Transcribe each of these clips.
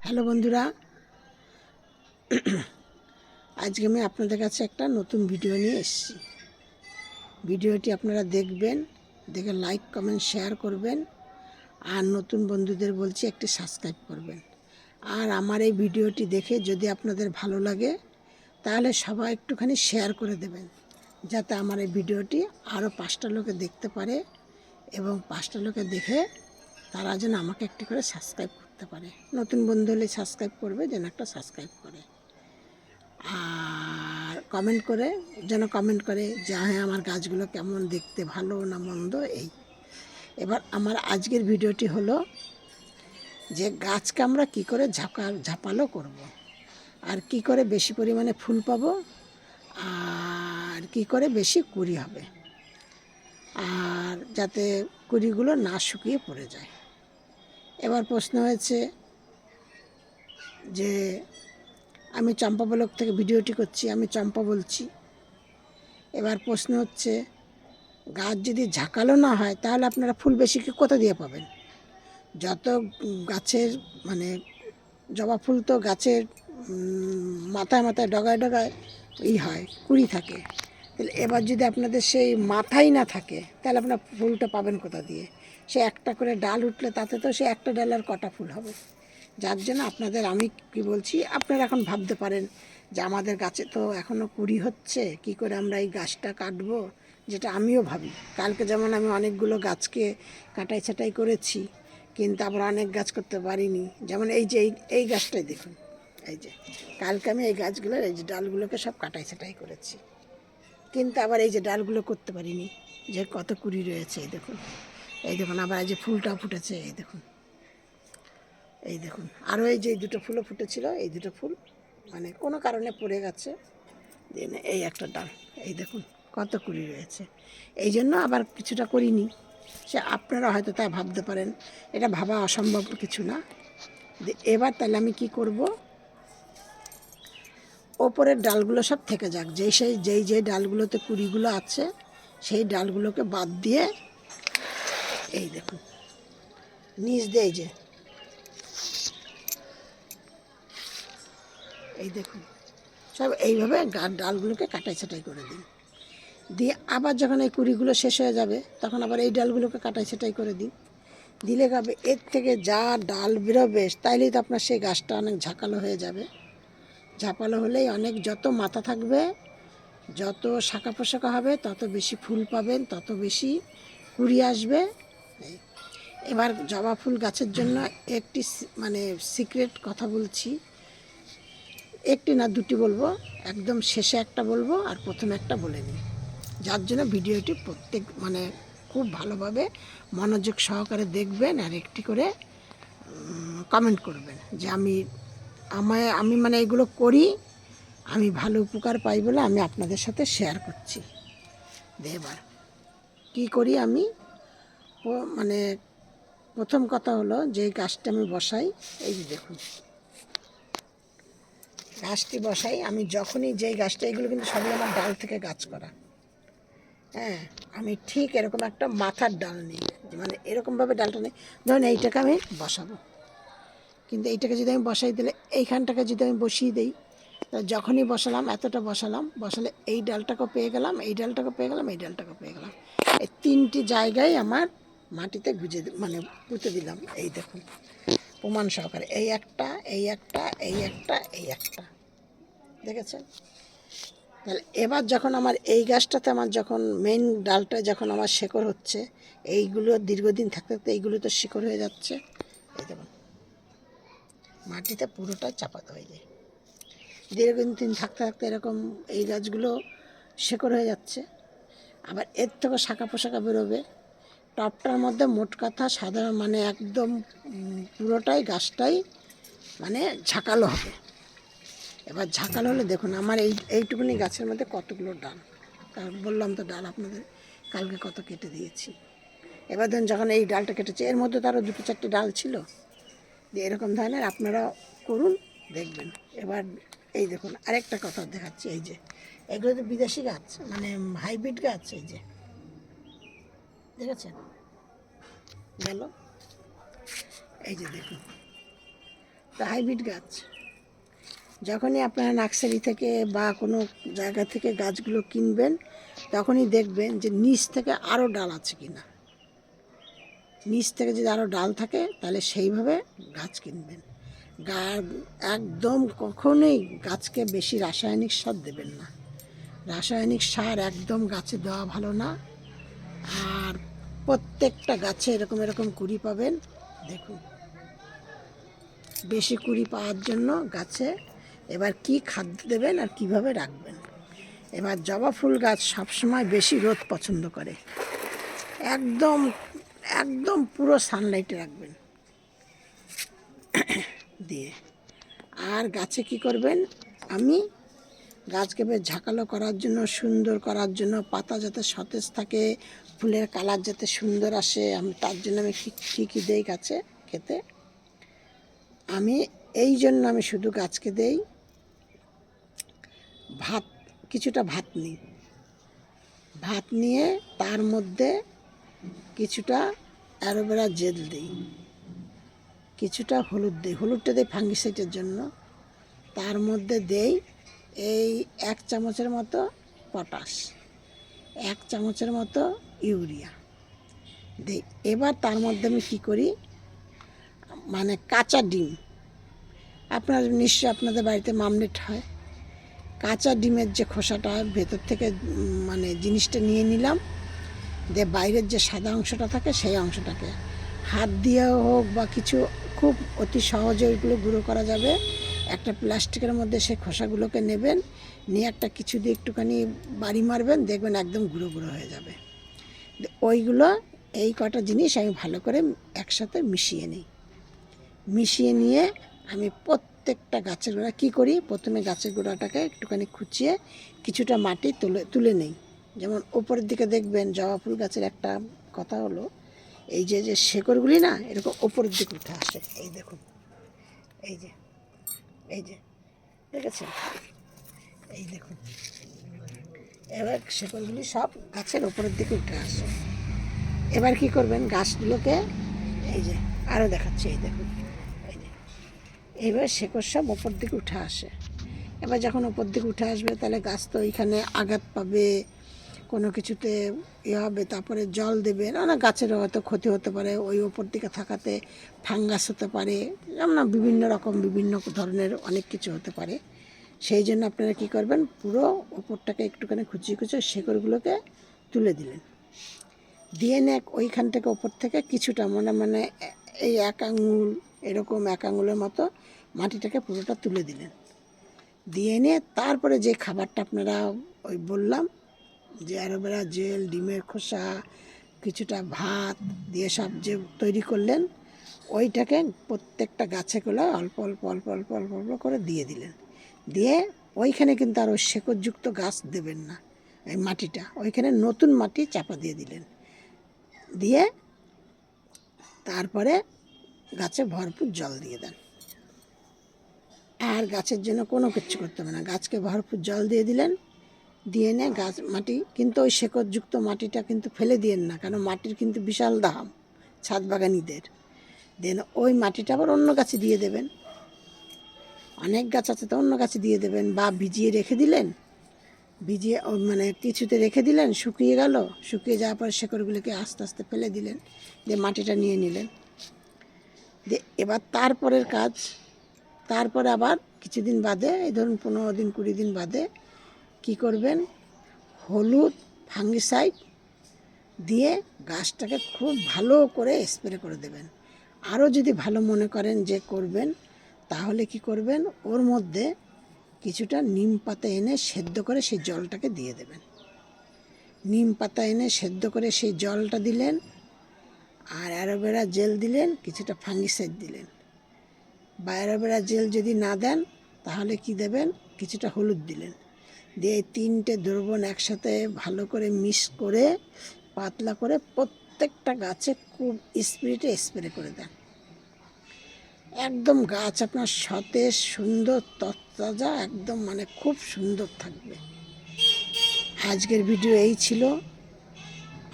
Hello বন্ধুরা, আজকে আমি আপনাদের কাছে একটা নতুন ভিডিও নিয়ে এসেছি। ভিডিওটি আপনারা দেখবেন, দেখে লাইক কমেন্ট শেয়ার করবেন, আর নতুন বন্ধুদের বলছি একটি সাবস্ক্রাইব করবেন। আর আমার এই ভিডিওটি দেখে যদি আপনাদের ভালো লাগে তাহলে সবাই একটুখানি শেয়ার করে দেবেন, যাতে আমার এই ভিডিওটি আরও 5টা লোকে দেখতে পারে এবং 5টা লোকে দেখে তারা যেন আমাকে একটি করে সাবস্ক্রাইব করতে পারে। নতুন বন্ধু হলে সাবস্ক্রাইব করবে, যেন একটা সাবস্ক্রাইব করে, আর কমেন্ট করে যে হ্যাঁ আমার গাছগুলো কেমন, দেখতে ভালো না মন্দ। এবার আমার আজকের ভিডিওটি হলো যে গাছকে আমরা কী করে ঝাপালো করব, আর কি করে বেশি পরিমাণে ফুল পাবো, আর কি করে বেশি কুড়ি হবে, আর যাতে কুড়িগুলো না শুকিয়ে পড়ে যায়। এবার প্রশ্ন হয়েছে যে আমি চম্পা ব্লগ থেকে ভিডিওটি করছি, আমি চম্পা বলছি। এবার প্রশ্ন হচ্ছে, গাছ যদি ঝাঁকালো না হয় তাহলে আপনারা ফুল বেশি কোথা দিয়ে পাবেন? যত গাছের মানে জবা ফুল তো গাছের মাথায় মাথায় ডগায় ডগায় হয়, কুড়ি থাকে। তাহলে এবার যদি আপনাদের সেই মাথাই না থাকে তাহলে আপনার ফুলটা পাবেন কোথা দিয়ে? সে একটা করে ডাল উঠলে তাতে তো সে একটা ডালের কটা ফুল হবে। যার জন্য আপনাদের আমি কি বলছি, আপনারা এখন ভাবতে পারেন যে আমাদের গাছে তো এখনও কুড়ি হচ্ছে, কি করে আমরা এই গাছটা কাটবো, যেটা আমিও ভাবি। কালকে যেমন আমি অনেকগুলো গাছকে কাটাই ছাটাই করেছি, কিন্তু আবার অনেক গাছ করতে পারিনি। যেমন এই যে এই গাছটাই দেখুন, এই যে কালকে আমি এই গাছগুলোর এই যে ডালগুলোকে সব কাটাই ছাটাই করেছি, কিন্তু আবার এই যে ডালগুলো করতে পারিনি, যে কত কুড়ি রয়েছে। এই দেখুন আবার এই যে ফুলটাও ফুটেছে, এই দেখুন আরও এই যে দুটো ফুলও ফুটেছিল, এই দুটো ফুল মানে কোনো কারণে পড়ে গেছে। এই একটা ডাল, এই দেখুন কত কুড়ি রয়েছে। এই জন্য আবার কিছুটা করিনি। সে আপনারা হয়তো তাই ভাবতে পারেন, এটা ভাবা অসম্ভব কিছু না। এবার তাহলে আমি কি করব, ওপরের ডালগুলো সব থেকে যাক, যেই ডালগুলোতে কুড়িগুলো আছে সেই ডালগুলোকে বাদ দিয়ে এই দেখুন নিচ দিয়ে এই দেখুন সব এইভাবে ডালগুলোকে কাটাই ছাটাই করে দিন। দিয়ে আবার যখন এই কুড়িগুলো শেষ হয়ে যাবে তখন আবার এই ডালগুলোকে কাটাই ছাটাই করে দিন। দিলে গাবে এর থেকে যা ডাল বেরোবে, তাইলেই তো আপনার সেই গাছটা অনেক ঝাঁকালো হয়ে যাবে। ঝাঁপালো হলেই অনেক, যত মাথা থাকবে, যত শাখা পোশাকা হবে, তত বেশি ফুল পাবেন, তত বেশি কুড়ি আসবে। এবার জবা ফুল গাছের জন্য একটি মানে সিক্রেট কথা বলছি, একটি না দুটি বলবো, একদম শেষে একটা বলবো আর প্রথমে একটা বলে নিই। যার জন্য ভিডিওটি প্রত্যেক মানে খুব ভালোভাবে মনোযোগ সহকারে দেখবেন, আর একটি করে কমেন্ট করবেন যে আমি মানে এগুলো করি, আমি ভালো উপকার পাই বলে আমি আপনাদের সাথে শেয়ার করছি। এবার কী করি আমি, মানে প্রথম কথা হলো যে গাছটা আমি বসাই, এই যে দেখুন গাছটি বসাই আমি যখনই, যেই গাছটা, এগুলো কিন্তু সবই আমার ডাল থেকে গাছ করা। হ্যাঁ, আমি ঠিক এরকম একটা মাথার ডাল নিই, মানে এরকমভাবে ডালটা নিই। ধরুন এইটাকে আমি বসাবো, কিন্তু এইটাকে যদি আমি বসাই দিলে এইখানটাকে যদি আমি বসিয়ে দিই, তা যখনই বসালাম এতটা বসালে এই ডালটাকেও পেয়ে গেলাম, এই ডালটাকেও পেয়ে গেলাম, এই ডালটাকেও পেয়ে গেলাম। এই তিনটি জায়গায় আমার মাটিতে মানে পুঁতে দিলাম। এই দেখুন প্রমাণ সহকারে, এই একটা, এই একটা, এই একটা, এই একটা, দেখেছেন? তাহলে এবার যখন আমার এই গাছটাতে আমার যখন মেইন ডালটা যখন আমার শেকড় হচ্ছে, এইগুলো দীর্ঘদিন থাকতে থাকতে এইগুলো তো শিকড় হয়ে যাচ্ছে। এই দেখুন মাটিতে পুরোটা চাপাতে হয়ে যায়, দীর্ঘদিন থাকতে থাকতে এরকম এই গাছগুলো শেকড় হয়ে যাচ্ছে। আবার এর থেকে শাখা পোশাকা বেরোবে। টবটার মধ্যে মোট কথা সাধারণ মানে একদম পুরোটাই গাছটাই মানে ঝাঁকালো হবে। এবার ঝাঁকালো হলে দেখুন আমার এইটুকুনি গাছের মধ্যে কতগুলো ডাল, বললাম তো ডাল আপনাদের কালকে কত কেটে দিয়েছি। এবার ধরুন যখন এই ডালটা কেটেছে, এর মধ্যে তো আরও দুটো চারটে ডাল ছিল। দিয়ে এরকম ধরনের আপনারা করুন, দেখবেন। এবার এই দেখুন আরেকটা কথা দেখাচ্ছি, এই যে এগুলো তো বিদেশি গাছ, মানে হাইব্রিড গাছ, এই যে দেখেছেন গেল, এই যে দেখুন হাইব্রিড গাছ। যখনই আপনারা নার্সারি থেকে বা কোনো জায়গা থেকে গাছগুলো কিনবেন, তখনই দেখবেন যে নিচ থেকে আরও ডাল আছে কিনা। নিচ থেকে যদি আরও ডাল থাকে তাহলে সেইভাবে গাছ কিনবেন। একদম কখনোই গাছকে বেশি রাসায়নিক সার দেবেন না। রাসায়নিক সার একদম গাছে দেওয়া ভালো না। আর প্রত্যেকটা গাছে এরকম এরকম কুড়ি পাবেন। দেখুন, বেশি কুড়ি পাওয়ার জন্য গাছে এবার কি খাদ্য দেবেন আর কিভাবে রাখবেন। এবার জবা ফুল গাছ সবসময় বেশি রোদ পছন্দ করে, একদম একদম পুরো সানলাইটে রাখবেন দিয়ে। আর গাছে কি করবেন, আমি গাছকে বেশ ঝাঁকালো করার জন্য, সুন্দর করার জন্য, পাতা যাতে সতেজ থাকে, ফুলের কালার যাতে সুন্দর আসে, আমি তার জন্য আমি কী কী দেই গাছে খেতে। আমি এই জন্য আমি শুধু গাছকে দেই ভাত, কিছুটা ভাত নিই, ভাত নিয়ে তার মধ্যে কিছুটা অ্যালোভেরা জেল দিই, কিছুটা হলুদ দিই, হলুদটা দিই ফাঙ্গিসাইডের জন্য। তার মধ্যে দেই এই 1 চামচের মতো পটাশ, 1 চামচের মতো ইউরিয়া দিই। এবার তার মধ্যে আমি কী করি, মানে কাঁচা ডিম, আপনার নিশ্চয়ই আপনাদের বাড়িতে মামলেট হয়, কাঁচা ডিমের যে খোসাটা ভেতর থেকে মানে জিনিসটা নিয়ে নিলাম, দিয়ে বাইরের যে সাদা অংশটা থাকে সেই অংশটাকে হাত দিয়েও হোক বা কিছু, খুব অতি সহজে ওইগুলো গুঁড়ো করা যাবে। একটা প্লাস্টিকের মধ্যে সেই খোসাগুলোকে নেবেন, নিয়ে একটা কিছু দিয়ে একটুখানি বাড়ি মারবেন, দেখবেন একদম গুঁড়ো গুঁড়ো হয়ে যাবে। ওইগুলো এই কটা জিনিস আমি ভালো করে একসাথে মিশিয়ে নিই। মিশিয়ে নিয়ে আমি প্রত্যেকটা গাছের গোড়া কী করি, প্রথমে গাছের গোড়াটাকে একটুখানি খুঁচিয়ে কিছুটা মাটি তুলে নেই। যেমন ওপরের দিকে দেখবেন জবা ফুল গাছের একটা কথা হলো, এই যে যে শেকড়গুলি না এরকম ওপরের দিকে উঠে আসে, এই দেখুন, এই যে এই যে দেখেছেন, এই দেখুন, এবার শেকড়গুলি সব গাছের ওপরের দিকে উঠে আসে। এবার কি করবেন, গাছগুলোকে এই যে আরও দেখাচ্ছি, এই দেখুন, এই যে এইভাবে শেকড় সব ওপর দিকে উঠে আসে। এবার যখন ওপর দিকে উঠে আসবে তাহলে গাছ তো ওইখানে আঘাত পাবে, কোনো কিছুতে হবে, তারপরে জল দেবে না, গাছের হয়তো ক্ষতি হতে পারে, ওই ওপর দিকে থাকাতে ফাঙ্গাস হতে পারে, যেমন বিভিন্ন রকম বিভিন্ন ধরনের অনেক কিছু হতে পারে। সেই জন্য আপনারা কী করবেন, পুরো ওপরটাকে একটুখানি খুঁচিয়ে খুঁচিয়ে শেকড়গুলোকে তুলে দিলেন, দিয়ে নে ওইখান থেকে ওপর থেকে কিছুটা মানে এই 1 আঙুল এরকম 1 আঙুলের মতো মাটিটাকে পুরোটা তুলে দিলেন। দিয়ে নিয়ে তারপরে যে খাবারটা আপনারা ওই বললাম যে অ্যালোভেরা জেল, ডিমের খোসা, কিছুটা ভাত দিয়ে সব যে তৈরি করলেন, ওইটাকে প্রত্যেকটা গাছে গুলো অল্প অল্প অল্প অল্প অল্প অল্প করে দিয়ে দিলেন। দিয়ে ওইখানে কিন্তু আর ওই শেকড়যুক্ত গাছ দেবেন না, এই মাটিটা ওইখানে নতুন মাটি চাপা দিয়ে দিলেন, দিয়ে তারপরে গাছে ভরপুর জল দিয়ে দেন। আর গাছের জন্য কোনো কিচ্ছু করতে হবে না, গাছকে ভরপুর জল দিয়ে দিলেন, দিয়ে নে গাছ মাটি কিন্তু ওই শেকড়যুক্ত মাটিটা কিন্তু ফেলে দিয়েন না, কারণ মাটির কিন্তু বিশাল দাম ছাদ বাগানিদের। দেন ওই মাটিটা আবার অন্য গাছে দিয়ে দেবেন, অনেক গাছ আছে তো অন্য গাছে দিয়ে দেবেন, বা ভিজিয়ে রেখে দিলেন, ভিজিয়ে মানে কিছুতে রেখে দিলেন, শুকিয়ে গেল, শুকিয়ে যাওয়ার পর শেকড়গুলোকে আস্তে আস্তে ফেলে দিলেন, দিয়ে মাটিটা নিয়ে নিলেন। দিয়ে এবার তারপরের কাজ, তারপরে আবার কিছুদিন বাদে, এই ধরুন 15 দিন 20 দিন বাদে কি করবেন, হলুদ ফাঙ্গিসাইড দিয়ে গাছটাকে খুব ভালো করে স্প্রে করে দেবেন। আরও যদি ভালো মনে করেন যে করবেন, তাহলে কি করবেন, ওর মধ্যে কিছুটা নিম পাতা এনে সেদ্ধ করে সেই জলটাকে দিয়ে দেবেন। নিম পাতা এনে সেদ্ধ করে সেই জলটা দিলেন, আর অ্যালোভেরা জেল দিলেন, কিছুটা ফাঙ্গিসাইড দিলেন। বা অ্যালোভেরা জেল যদি না দেন তাহলে কি দেবেন, কিছুটা হলুদ দিলেন, দিয়ে 3টে দ্রবণ একসাথে ভালো করে মিক্স করে পাতলা করে প্রত্যেকটা গাছে খুব স্পিডে স্প্রে করে দেন। একদম গাছ আপনার সতেজ, সুন্দর, তরতাজা, একদম মানে খুব সুন্দর থাকবে। আজকের ভিডিও এই ছিল।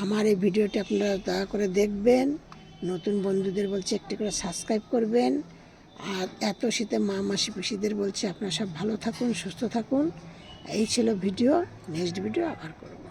আমার এই ভিডিওটি আপনারা দয়া করে দেখবেন, নতুন বন্ধুদের বলছি একটু করে সাবস্ক্রাইব করবেন, আর এত শীতে মা মাসি পিসিদের বলছি আপনারা সব ভালো থাকুন, সুস্থ থাকুন। এই ছিল ভিডিও, নেক্সট ভিডিও আবার করব।